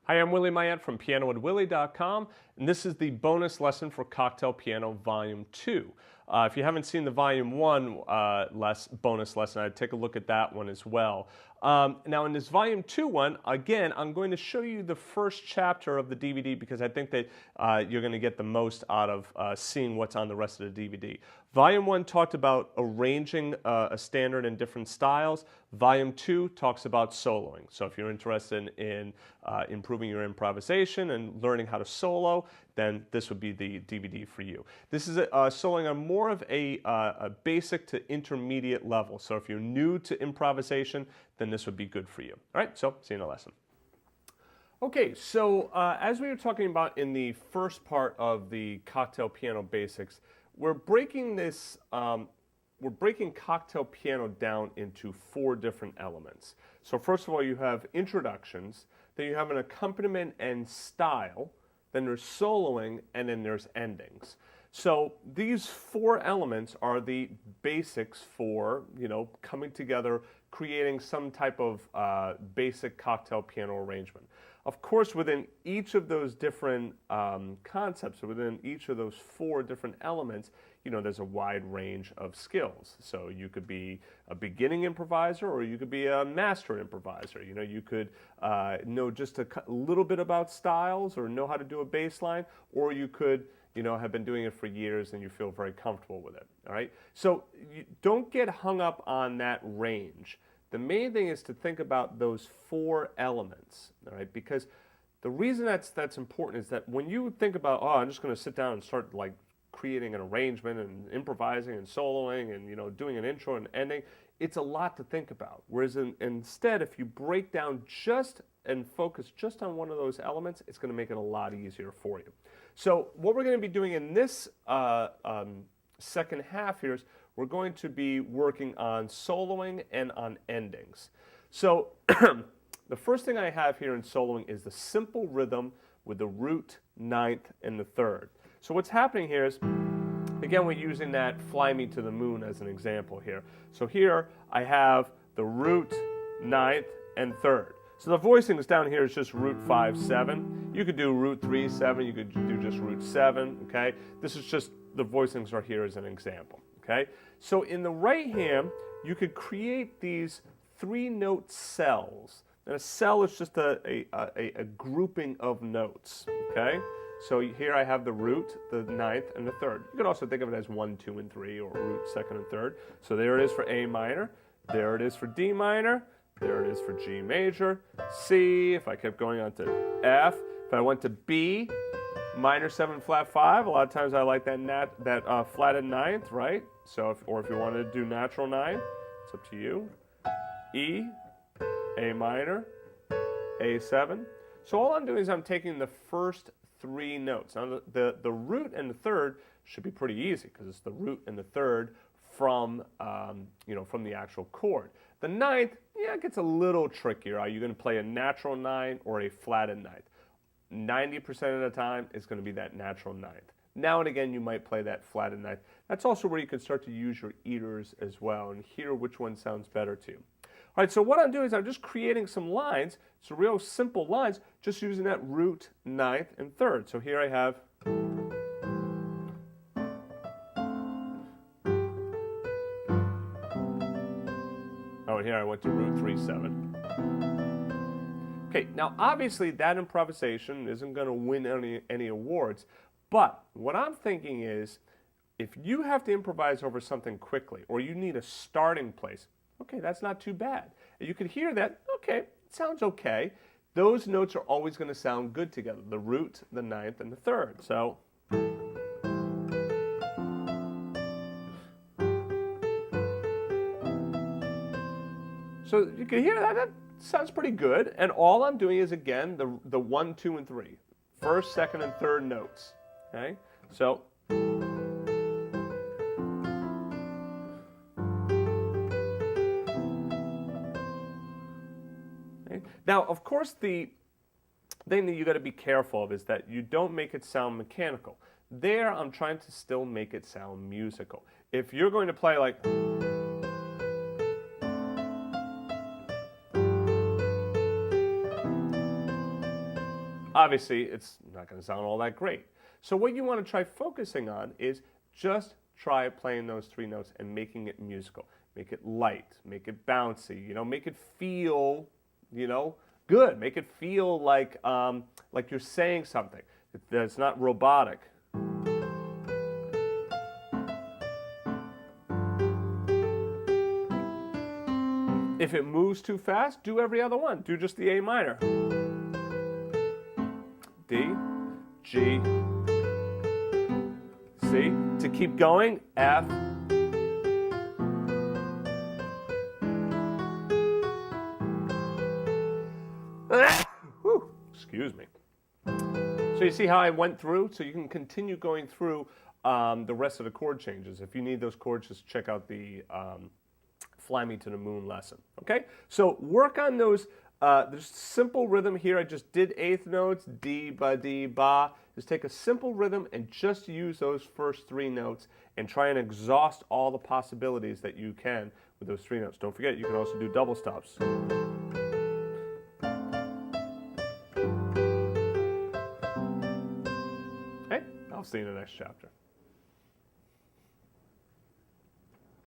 Hi, I'm Willie Mayette from PianoWithWillie.com, and this is the bonus lesson for Cocktail Piano Volume 2. If you haven't seen the Volume 1 bonus lesson, I'd take a look at that one as well. Now in this Volume 2 one, again, I'm going to show you the first chapter of the DVD because I think that you're going to get the most out of seeing what's on the rest of the DVD. Volume 1 talked about arranging a standard in different styles. Volume 2 talks about soloing. So if you're interested in improving your improvisation and learning how to solo, then this would be the DVD for you. This is soloing on more of a basic to intermediate level. So if you're new to improvisation, then this would be good for you. All right, so see you in the lesson. Okay, so as we were talking about in the first part of the cocktail piano basics, we're breaking cocktail piano down into 4 different elements. So first of all, you have introductions, then you have an accompaniment and style, then there's soloing, and then there's endings. So these 4 elements are the basics for, coming together, creating some type of basic cocktail piano arrangement. Of course, within each of those different concepts, within each of those 4 different elements, there's a wide range of skills. So you could be a beginning improviser, or you could be a master improviser. You could know just a little bit about styles, or know how to do a bass line, or you could have been doing it for years and you feel very comfortable with it. All right. So you don't get hung up on that range. The main thing is to think about those 4 elements, all right? Because the reason that's important is that when you think about, I'm just going to sit down and start like creating an arrangement and improvising and soloing and doing an intro and ending, it's a lot to think about. Whereas instead, if you break down just and focus just on one of those elements, it's going to make it a lot easier for you. So what we're going to be doing in this second half here is we're going to be working on soloing and on endings. So the first thing I have here in soloing is the simple rhythm with the root, 9th, and the 3rd. So what's happening here is, again, we're using that Fly Me to the Moon as an example here. So here I have the root, 9th, and 3rd. So the voicings down here is just root 5, 7. You could do root 3, 7. You could do just root 7, okay? This is just, the voicings are here as an example, okay? So in the right hand, you could create these 3-note cells. And a cell is just a grouping of notes, okay? So here I have the root, the 9th, and the 3rd. You could also think of it as 1, 2, and 3, or root, 2nd, and 3rd. So there it is for A minor. There it is for D minor. There it is for G major, C, if I kept going on to F. If I went to B, minor 7 flat 5, a lot of times I like that flatted 9th, right? So if you wanted to do natural 9, it's up to you. E, A minor, A7. So all I'm doing is I'm taking the first 3 notes. Now the root and the 3rd should be pretty easy because it's the root and the 3rd from from the actual chord. The 9th, it gets a little trickier. Are you going to play a natural 9 or a flatted 9th? 90% of the time, it's going to be that natural 9th. Now and again, you might play that flatted 9th. That's also where you can start to use your eaters as well and hear which one sounds better to you. All right, so what I'm doing is I'm just creating some lines, so real simple lines, just using that root, 9th, and 3rd. So here I have. Oh, and here I went to root 3, 7. Okay, now obviously that improvisation isn't going to win any awards, but what I'm thinking is if you have to improvise over something quickly or you need a starting place, okay, that's not too bad. And you can hear that, okay, it sounds okay. Those notes are always going to sound good together, the root, the 9th, and the 3rd. So you can hear that sounds pretty good. And all I'm doing is, again, the 1, 2, and 3. First, second, and third notes. Okay? So okay. Now, of course, the thing that you got to be careful of is that you don't make it sound mechanical. There, I'm trying to still make it sound musical. If you're going to play like obviously it's not going to sound all that great. So what you want to try focusing on is just try playing those 3 notes and making it musical. Make it light, make it bouncy, you know, make it feel, you know, good. Make it feel like you're saying something. That's not robotic. If it moves too fast, do every other one. Do just the A minor. D, G, C. To keep going, F, excuse me. So you see how I went through? So you can continue going through the rest of the chord changes. If you need those chords, just check out the Fly Me to the Moon lesson. Okay? So work on those. There's simple rhythm here. I just did 8th notes, D, ba, D, ba. Just take a simple rhythm and just use those first 3 notes and try and exhaust all the possibilities that you can with those 3 notes. Don't forget, you can also do double stops. Hey, I'll see you in the next chapter.